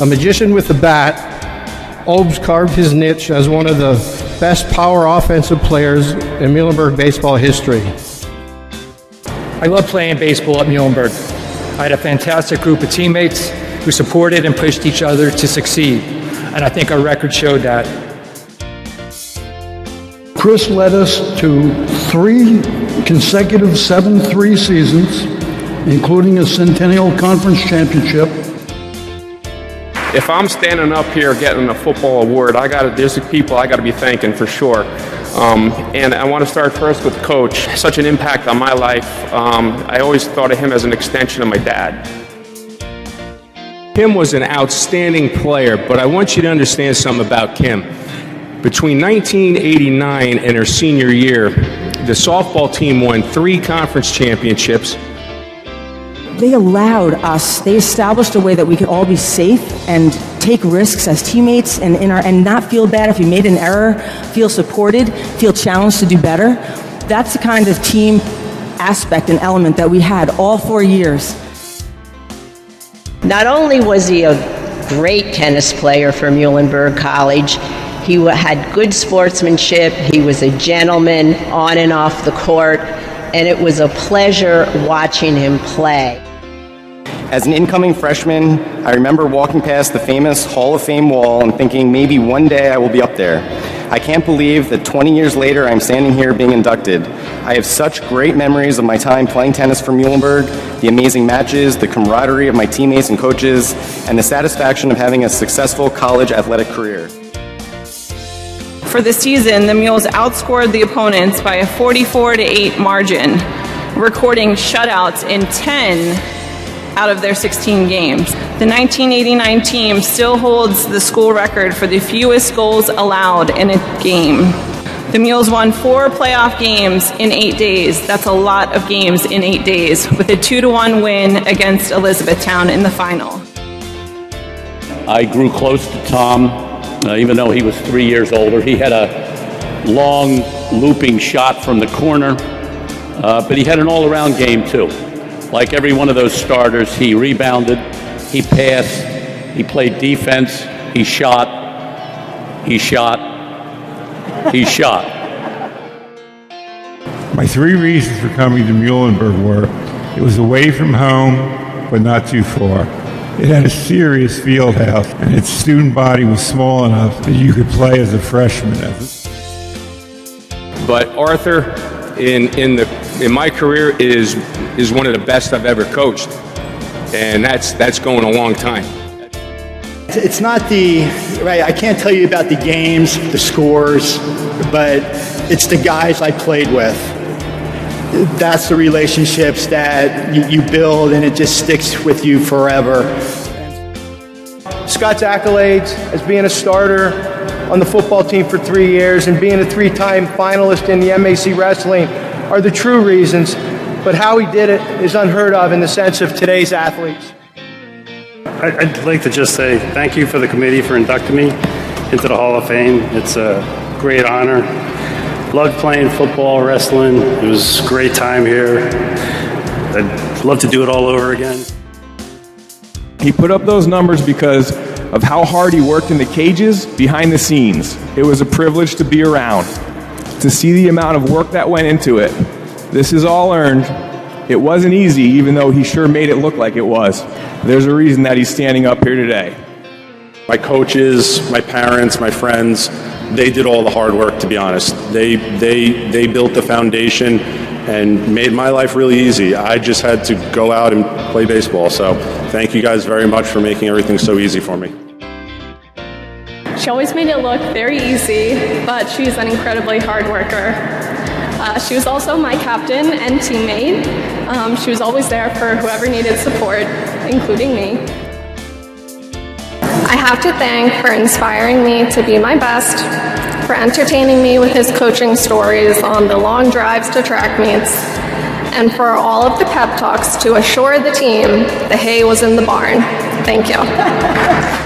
A magician with the bat, Obes carved his niche as one of the best power offensive players in Muhlenberg baseball history. I love playing baseball at Muhlenberg. I had a fantastic group of teammates who supported and pushed each other to succeed, and I think our record showed that. Chris led us to 3 consecutive 7-3 seasons, including a Centennial Conference Championship. If I'm standing up here getting a football award, there's people I got to be thanking for sure. And I want to start first with Coach. Such an impact on my life. I always thought of him as an extension of my dad. Kim was an outstanding player, but I want you to understand something about Kim. Between 1989 and her senior year, the softball team won 3 conference championships. They allowed us, they established a way that we could all be safe and take risks as teammates and not feel bad if we made an error, feel supported, feel challenged to do better. That's the kind of team aspect and element that we had all 4 years. Not only was he a great tennis player for Muhlenberg College, he had good sportsmanship, he was a gentleman on and off the court, and it was a pleasure watching him play. As an incoming freshman, I remember walking past the famous Hall of Fame wall and thinking maybe one day I will be up there. I can't believe that 20 years later I'm standing here being inducted. I have such great memories of my time playing tennis for Muhlenberg, the amazing matches, the camaraderie of my teammates and coaches, and the satisfaction of having a successful college athletic career. For the season, the Mules outscored the opponents by a 44-8 margin, recording shutouts in 10 out of their 16 games. The 1989 team still holds the school record for the fewest goals allowed in a game. The Mules won 4 playoff games in 8 days. That's a lot of games in 8 days, with a 2-1 win against Elizabethtown in the final. I grew close to Tom. Even though he was 3 years older. He had a long looping shot from the corner, but he had an all-around game too. Like every one of those starters, he rebounded, he passed, he played defense, he shot. My 3 reasons for coming to Muhlenberg were, it was away from home, but not too far. It had a serious field house, and its student body was small enough that you could play as a freshman. But Arthur, in my career, is one of the best I've ever coached, and that's going a long time. It's not right. I can't tell you about the games, the scores, but it's the guys I played with. That's the relationships that you build, and it just sticks with you forever. Scott's accolades as being a starter on the football team for 3 years and being a 3-time finalist in the MAC wrestling are the true reasons, but how he did it is unheard of in the sense of today's athletes. I'd like to just say thank you for the committee for inducting me into the Hall of Fame. It's a great honor. Loved playing football, wrestling. It was a great time here. I'd love to do it all over again. He put up those numbers because of how hard he worked in the cages behind the scenes. It was a privilege to be around, to see the amount of work that went into it. This is all earned. It wasn't easy, even though he sure made it look like it was. There's a reason that he's standing up here today. My coaches, my parents, my friends, they did all the hard work, to be honest. They built the foundation and made my life really easy. I just had to go out and play baseball. So thank you guys very much for making everything so easy for me. She always made it look very easy, but she's an incredibly hard worker. She was also my captain and teammate. She was always there for whoever needed support, including me. I have to thank for inspiring me to be my best, for entertaining me with his coaching stories on the long drives to track meets, and for all of the pep talks to assure the team the hay was in the barn. Thank you.